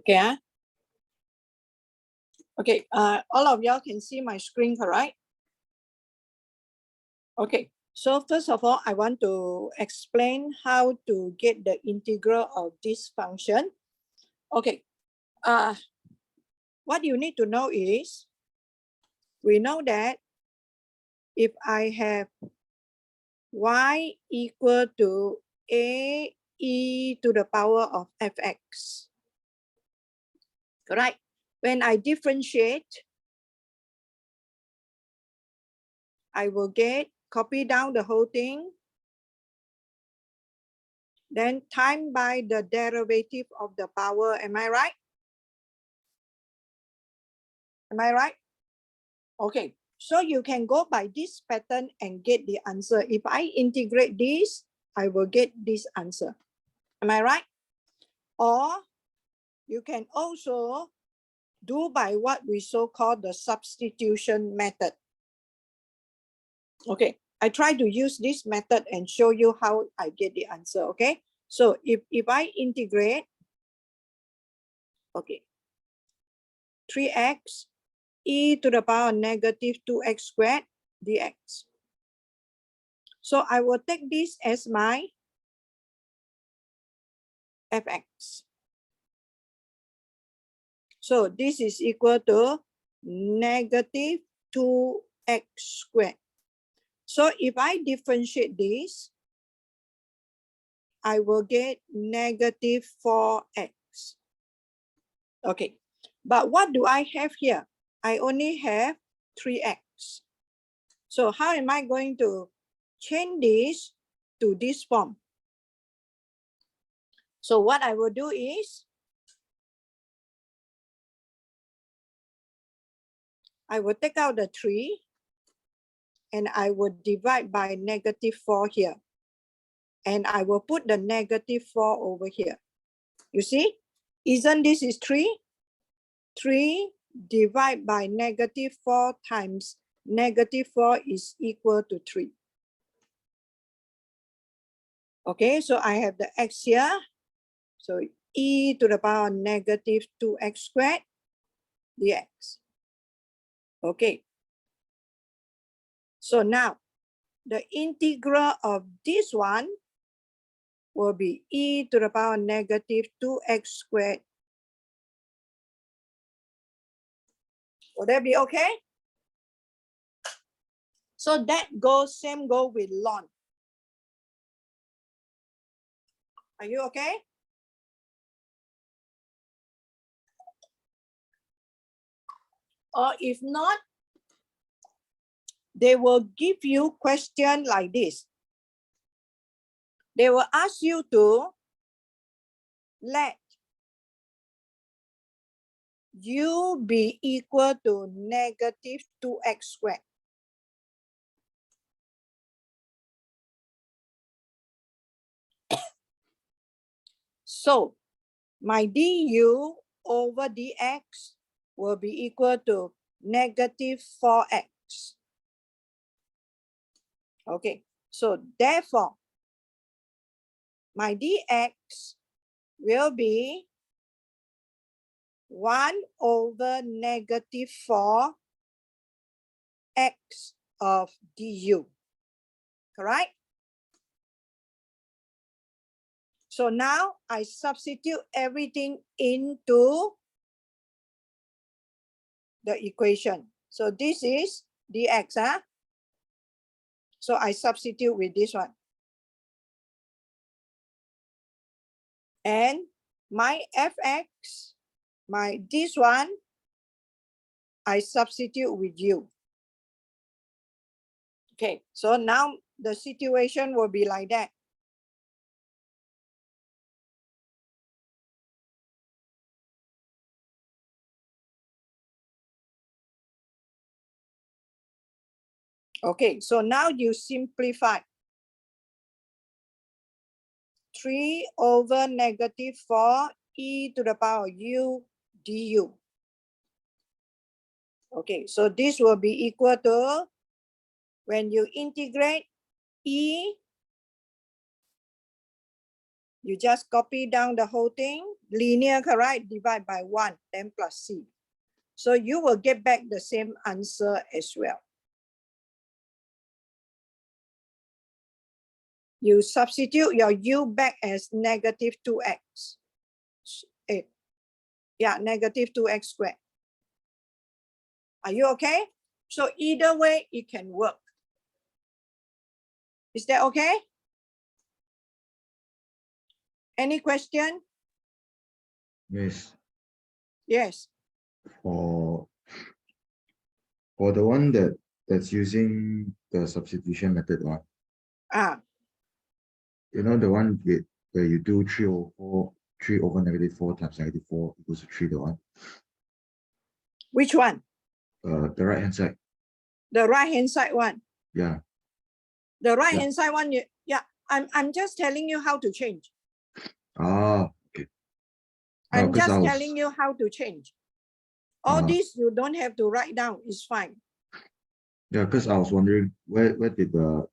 Okay. Okay, all of y'all can see my screen, correct? Okay, so first of all, I want to explain how to get the integral of this function. Okay, what you need to know is, we know that if I have y equal to a e to the power of fx, correct? When I differentiate, I will get, copy down the whole thing, then time by the derivative of the power. Am I right? Am I right? Okay, so you can go by this pattern and get the answer. If I integrate this, I will get this answer. Am I right? Or you can also do by what we so-call the substitution method. Okay, I try to use this method and show you how I get the answer, okay? So if I integrate, okay, 3x e to the power negative 2x squared dx. So I will take this as my fx. So this is equal to negative 2x squared. So if I differentiate this, I will get negative 4x. Okay, but what do I have here? I only have 3x. So how am I going to change this to this form? So what I will do is, I will take out the 3 and I will divide by negative 4 here. And I will put the negative 4 over here. You see, isn't this is 3? 3 divided by negative 4 times negative 4 is equal to 3. Okay, so I have the x here. So e to the power negative 2x squared dx. Okay. So now the integral of this one will be e to the power negative 2x squared. Will that be okay? So that goes, same go with ln. Are you okay? Or if not, they will give you question like this. They will ask you to let u be equal to negative 2x squared. So my du over dx will be equal to negative 4x. Okay, so therefore, my dx will be 1 over negative 4 x of du, correct? So now I substitute everything into the equation. So this is dx, huh? So I substitute with this one. And my fx, this one, I substitute with u. Okay, so now the situation will be like that. Okay, so now you simplify. 3 over negative 4 e to the power u du. Okay, so this will be equal to, when you integrate e You just copy down the whole thing, linear, correct? Divide by 1, then plus C. So you will get back the same answer as well. You substitute your U back as negative 2x. Yeah, negative 2x squared. Are you okay? So either way, it can work. Is that okay? Any question? Yes. Yes. For the one that's using the substitution method one, you know, the one where you do 3 over negative 4 times negative 4 equals to 3, the one. Which one? The right hand side. The right hand side one. Yeah. The right hand side one. Yeah. I'm just telling you how to change. Ah, okay. No, I'm just telling you how to change. All this you don't have to write down. It's fine. Yeah, because I was wondering where did the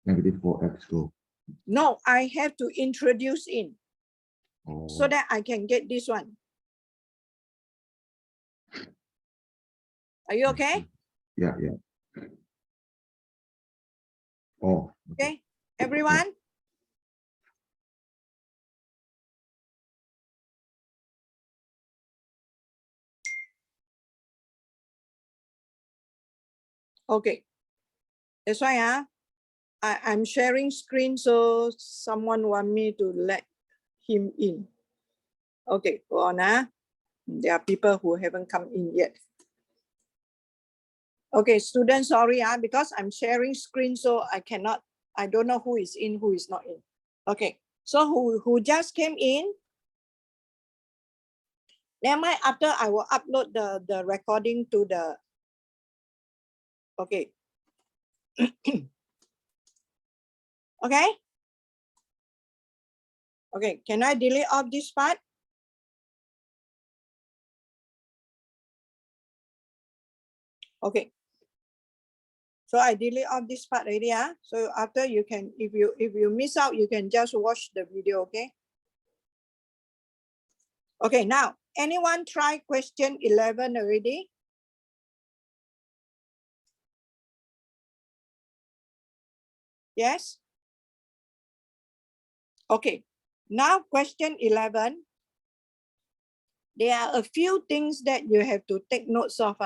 negative 4x go? No, I have to introduce in so that I can get this one. Are you okay? Yeah. Oh. Okay, everyone? Okay. That's why I'm sharing screen, so someone want me to let him in. Okay, go on. There are people who haven't come in yet. Okay, students, sorry, because I'm sharing screen, so I don't know who is in, who is not in. Okay, so who just came in? Then after I will upload the recording to the, okay. Okay? Okay, can I delete off this part? Okay. So I delete off this part already. So after you can, if you miss out, you can just watch the video, okay? Okay, now, anyone try question 11 already? Yes? Okay, now question 11. There are a few things that you have to take notes of.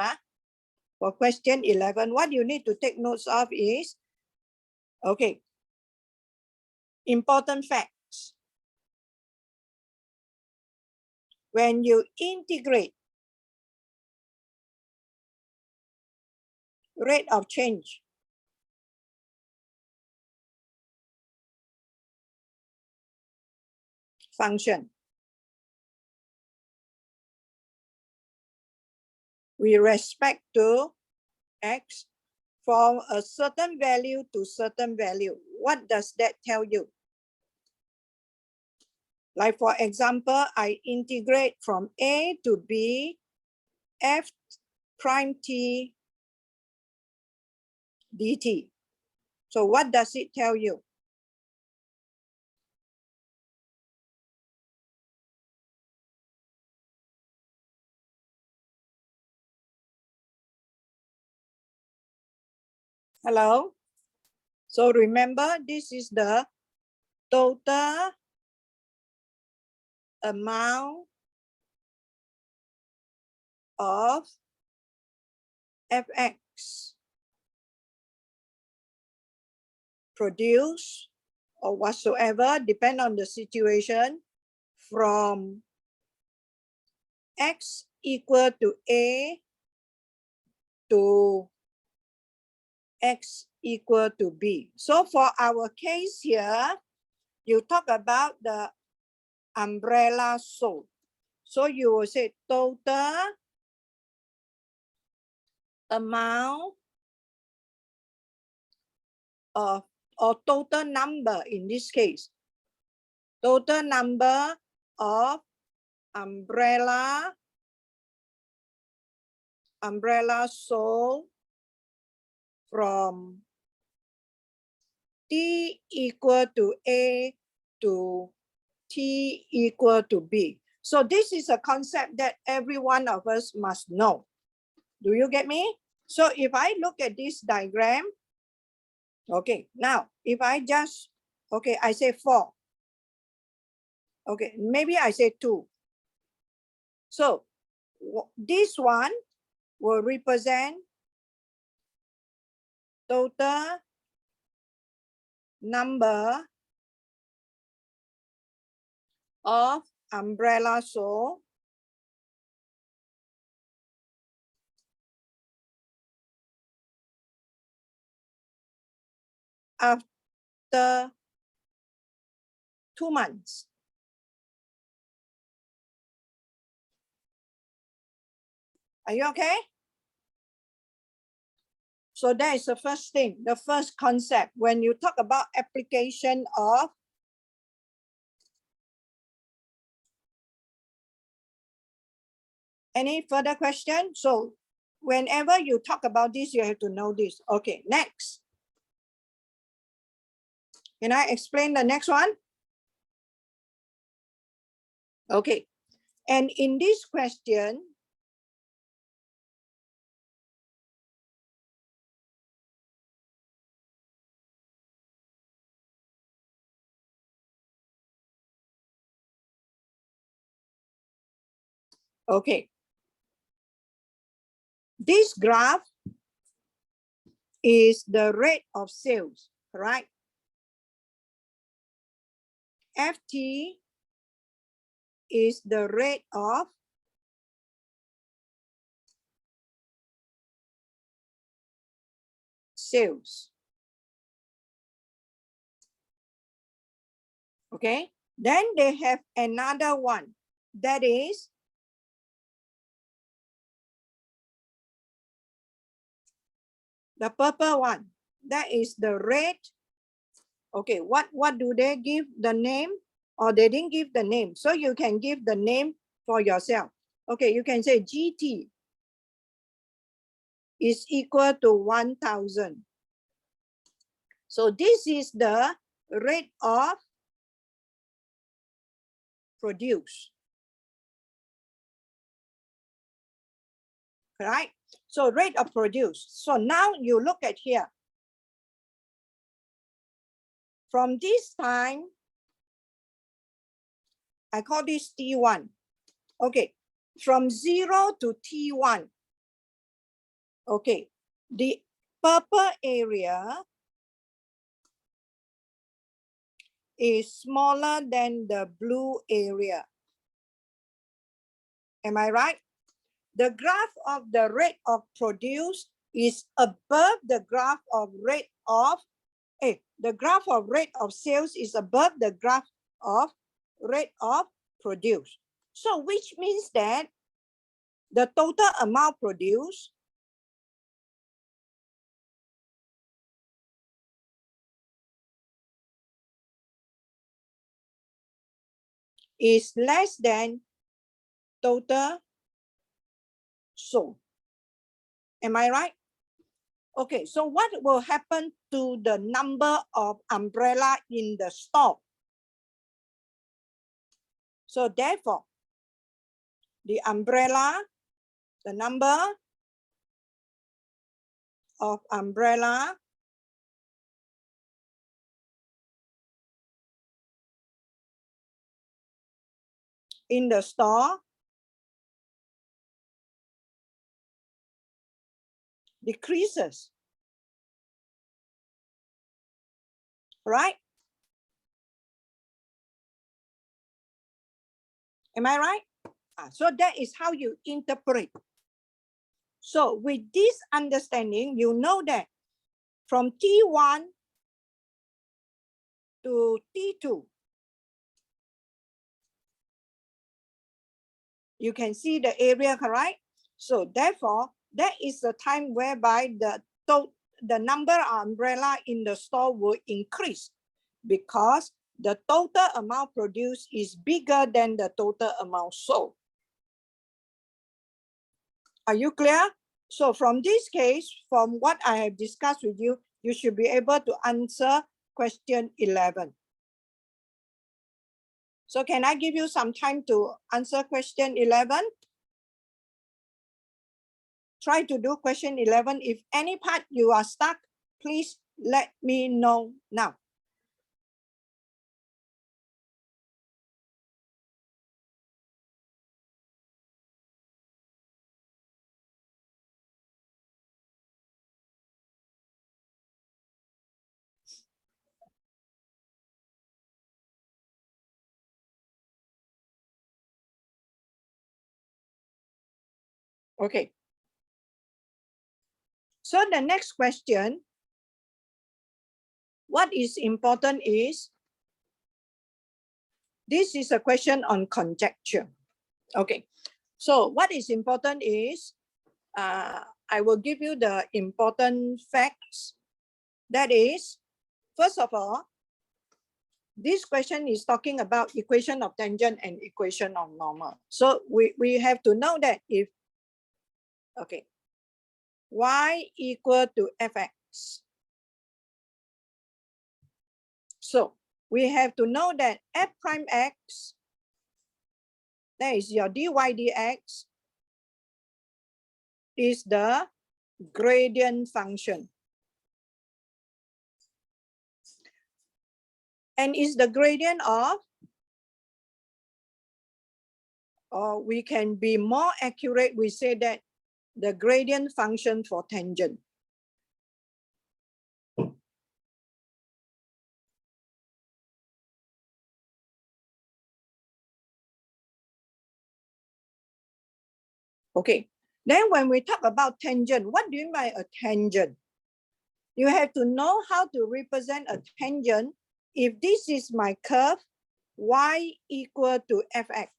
For question 11, what you need to take notes of is, okay, important facts. When you integrate rate of change, function, with respect to x from a certain value to certain value. What does that tell you? Like for example, I integrate from A to B, f prime t dt. So what does it tell you? Hello? So remember, this is the total amount of fx produced or whatsoever, depend on the situation, from x equal to A to x equal to B. So for our case here, you talk about the umbrella sold. So you will say total amount of, or total number in this case, total number of umbrella sold from t equal to A to T equal to B. So this is a concept that every one of us must know. Do you get me? So if I look at this diagram, okay, now if I just, okay, I say 4. Okay, maybe I say 2. So this one will represent total number of umbrella sold after 2 months. Are you okay? So that is the first thing, the first concept. When you talk about application of any further question? So whenever you talk about this, you have to know this. Okay, next. Can I explain the next one? Okay, and in this question, okay, this graph is the rate of sales, right? FT is the rate of sales. Okay, then they have another one that is the purple one. That is the rate. Okay, what do they give the name? Or they didn't give the name. So you can give the name for yourself. Okay, you can say GT is equal to 1,000. So this is the rate of produce. Right? So rate of produce. So now you look at here. From this time, I call this T1. Okay, from 0 to T1. Okay, the purple area is smaller than the blue area. Am I right? The graph of the rate of produce is above the graph of rate of, the graph of rate of sales is above the graph of rate of produce. So which means that the total amount produced is less than total sold. Am I right? Okay, so what will happen to the number of umbrella in the store? So therefore, the umbrella, the number of umbrella in the store decreases, right? Am I right? So that is how you interpret. So with this understanding, you know that from T1 to T2, you can see the area, correct? So therefore, that is the time whereby the number of umbrella in the store will increase because the total amount produced is bigger than the total amount sold. Are you clear? So from this case, from what I have discussed with you, you should be able to answer question 11. So can I give you some time to answer question 11? Try to do question 11. If any part you are stuck, please let me know now. Okay. So the next question, what is important is, this is a question on conjecture. Okay. So what is important is, I will give you the important facts. That is, first of all, this question is talking about equation of tangent and equation of normal. So we have to know that if, okay, y equal to fx. So we have to know that f prime x, that is your dy dx, is the gradient function. And is the gradient of, or we can be more accurate, we say that the gradient function for tangent. Okay, then when we talk about tangent, what do you mean by a tangent? You have to know how to represent a tangent. If this is my curve, y equal to fx.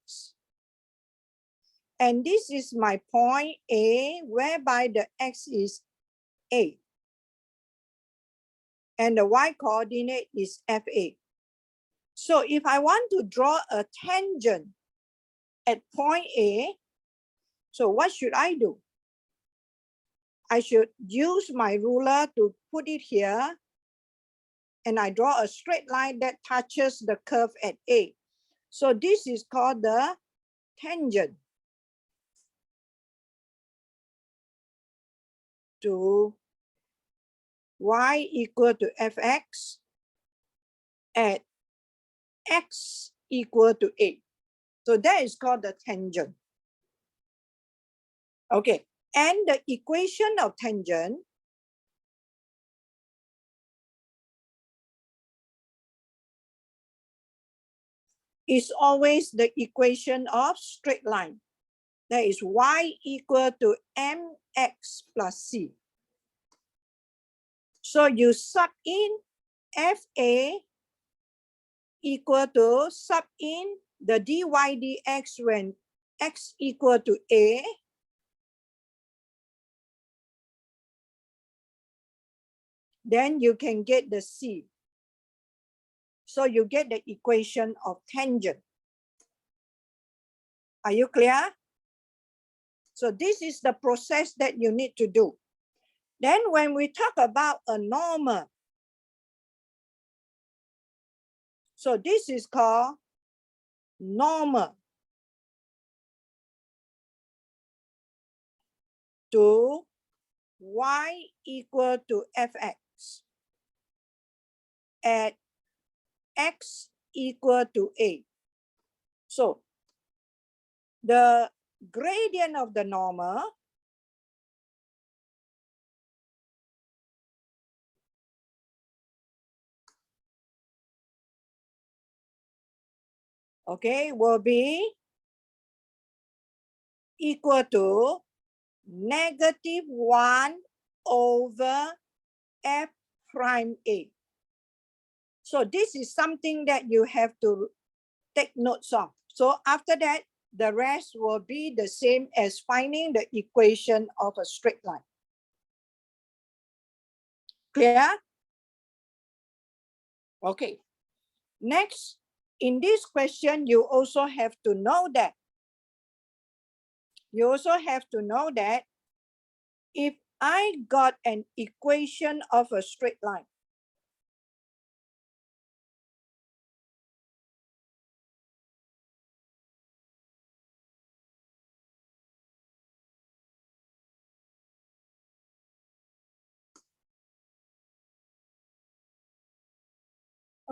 And this is my point A, whereby the x is A. And the y coordinate is FA. So if I want to draw a tangent at point A, so what should I do? I should use my ruler to put it here, and I draw a straight line that touches the curve at A. So this is called the tangent to y equal to fx at x equal to A. So that is called the tangent. Okay, and the equation of tangent is always the equation of straight line. That is y equal to mx plus c. So you sub in FA equal to, sub in the dy dx when x equal to A, then you can get the C. So you get the equation of tangent. Are you clear? So this is the process that you need to do. Then when we talk about a normal, so this is called normal to y equal to fx at x equal to A. So the gradient of the normal okay, will be equal to -1 over f prime A. So this is something that you have to take notes of. So after that, the rest will be the same as finding the equation of a straight line. Clear? Okay. Next, in this question, you also have to know that if I got an equation of a straight line,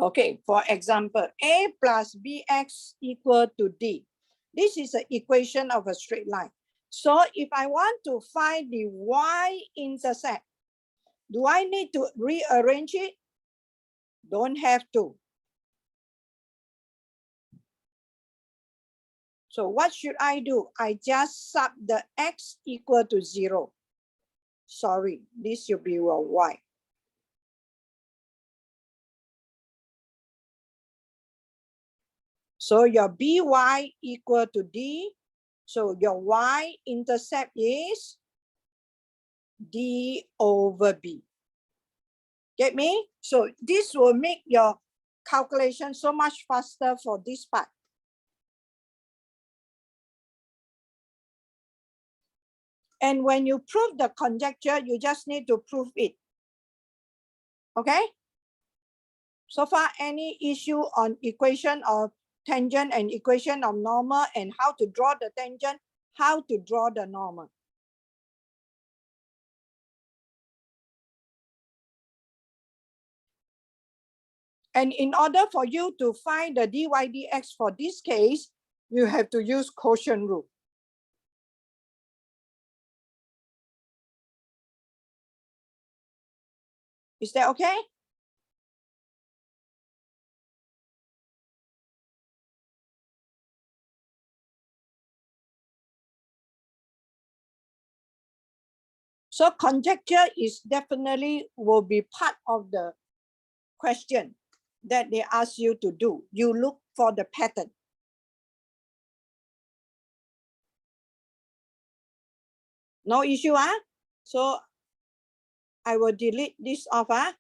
Okay, for example, a plus bx equal to d. This is an equation of a straight line. So if I want to find the y-intercept, do I need to rearrange it? Don't have to. So what should I do? I just sub the x equal to 0. Sorry, this should be your y. So your by equal to d. So your y-intercept is d over b. Get me? So this will make your calculation so much faster for this part. And when you prove the conjecture, you just need to prove it. Okay? So far, any issue on equation of tangent and equation of normal and how to draw the tangent, how to draw the normal. And in order for you to find the dy dx for this case, you have to use quotient rule. Is that okay? So conjecture is definitely will be part of the question that they ask you to do. You look for the pattern. No issue, huh? So I will delete this off, huh?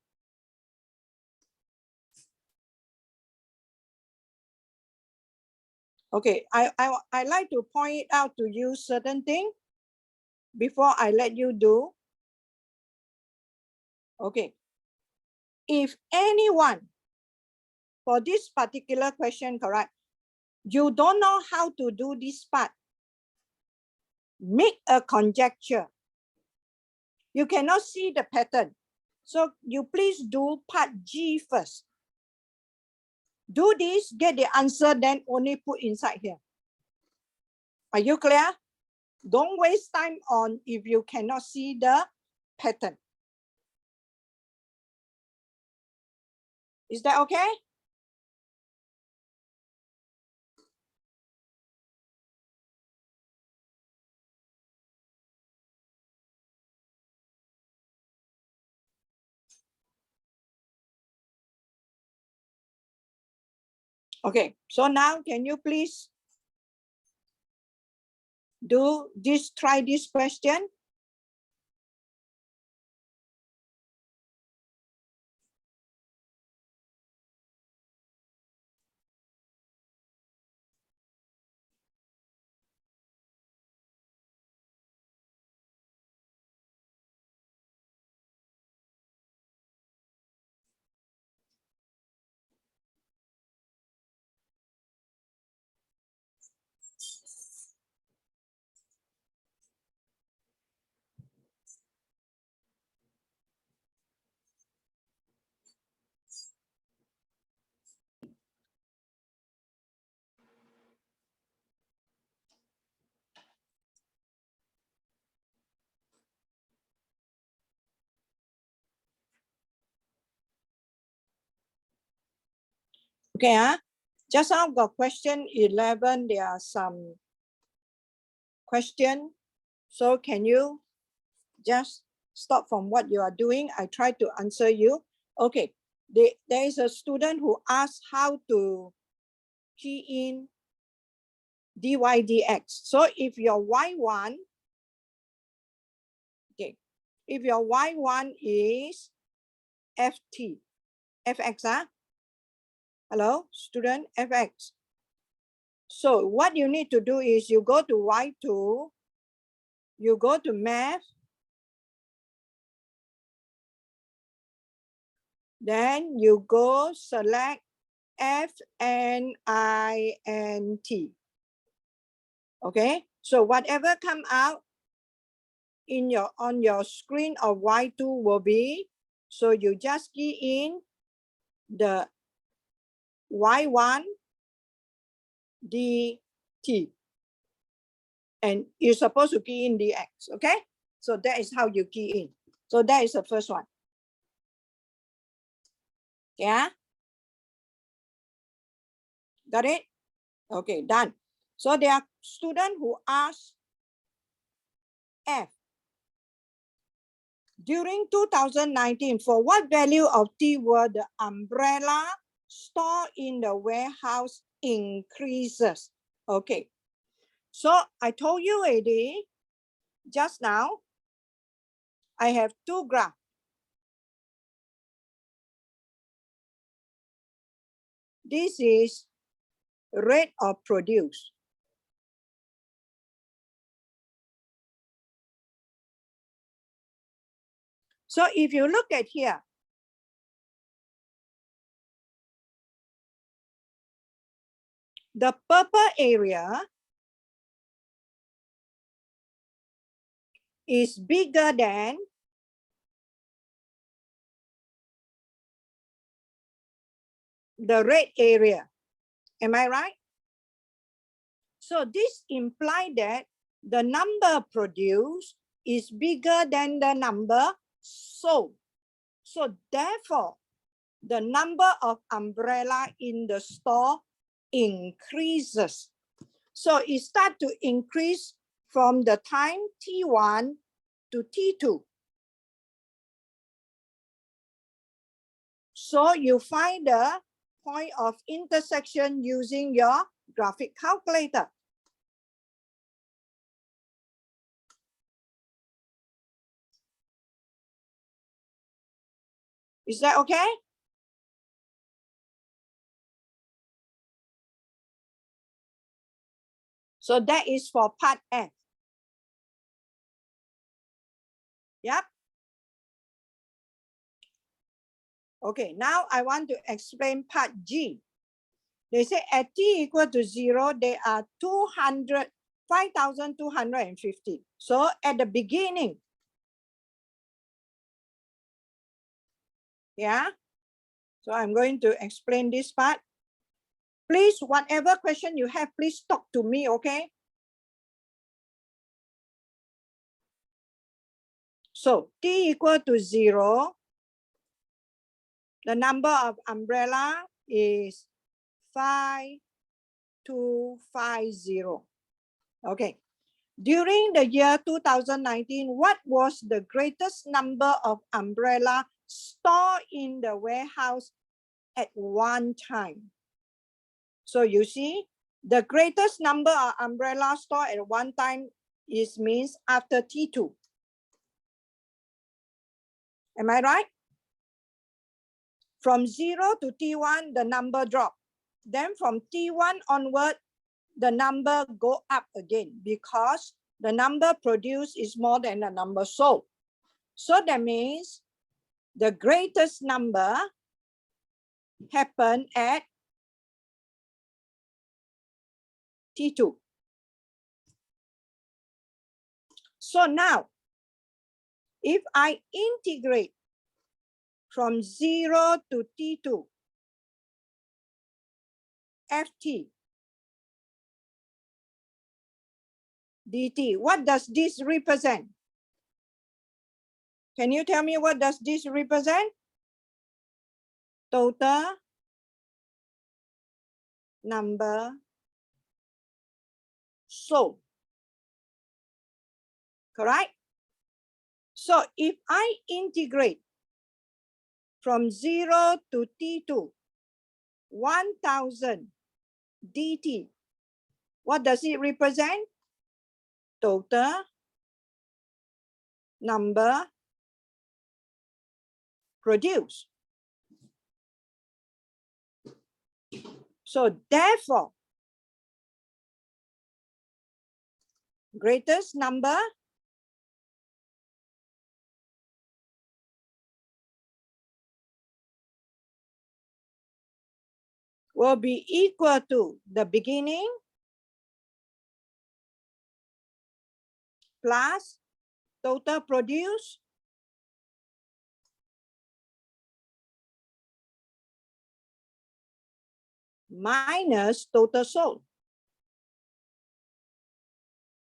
Okay, I like to point out to you certain thing before I let you do. Okay, if anyone for this particular question, correct, you don't know how to do this part, make a conjecture. You cannot see the pattern. So you please do part G first. Do this, get the answer, then only put inside here. Are you clear? Don't waste time on if you cannot see the pattern. Is that okay? Okay, so now can you please do this, try this question? Okay, just now got question 11, there are some question. So can you just stop from what you are doing? I try to answer you. Okay, there is a student who asked how to key in dy dx. So if your y1, okay, if your y1 is ft, fx, hello, student, fx. So what you need to do is you go to y2, you go to math, then you go select F, N, I, N, T. Okay, so whatever come out in your on your screen of Y2 will be, so you just key in the y1 dt. And you're supposed to key in dx, okay? So that is how you key in. So that is the first one. Yeah? Got it? Okay, done. So there are students who ask F. During 2019, for what value of T were the umbrella stored in the warehouse increases? Okay. So I told you already, just now, I have two graphs. This is rate of produce. So if you look at here, the purple area is bigger than the red area. Am I right? So this implies that the number produced is bigger than the number sold. So therefore, the number of umbrella in the store increases. So it starts to increase from the time T1 to T2. So you find the point of intersection using your graphic calculator. Is that okay? So that is for part F. Yep. Okay, now I want to explain part G. They say at T equal to 0, there are 5,250. So at the beginning, yeah. So I'm going to explain this part. Please, whatever question you have, please talk to me, okay? So T equal to 0, the number of umbrella is 5250. Okay. During the year 2019, what was the greatest number of umbrella stored in the warehouse at one time? So you see, the greatest number of umbrella stored at one time is means after T2. Am I right? From 0 to T1, the number drop. Then from T1 onward, the number go up again because the number produced is more than the number sold. So that means the greatest number happened at T2. So now, if I integrate from 0 to T2, ft dt, what does this represent? Can you tell me what does this represent? Total number sold. Correct? So if I integrate from 0 to T2, 1000 dt, what does it represent? Total number produced. So therefore, greatest number will be equal to the beginning plus total produce minus total sold.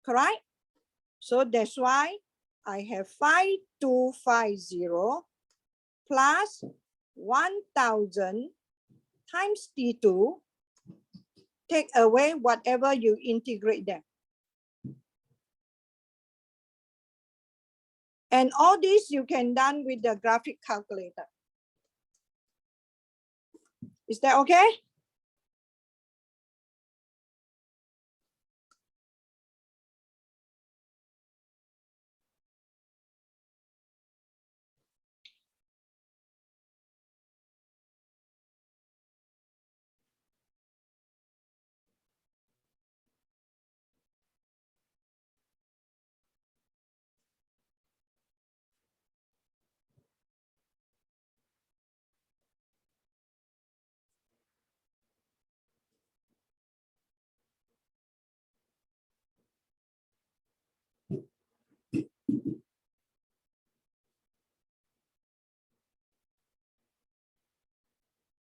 Correct? So that's why I have 5250 plus 1000 times T2. Take away whatever you integrate them. And all this you can done with the graphic calculator. Is that okay?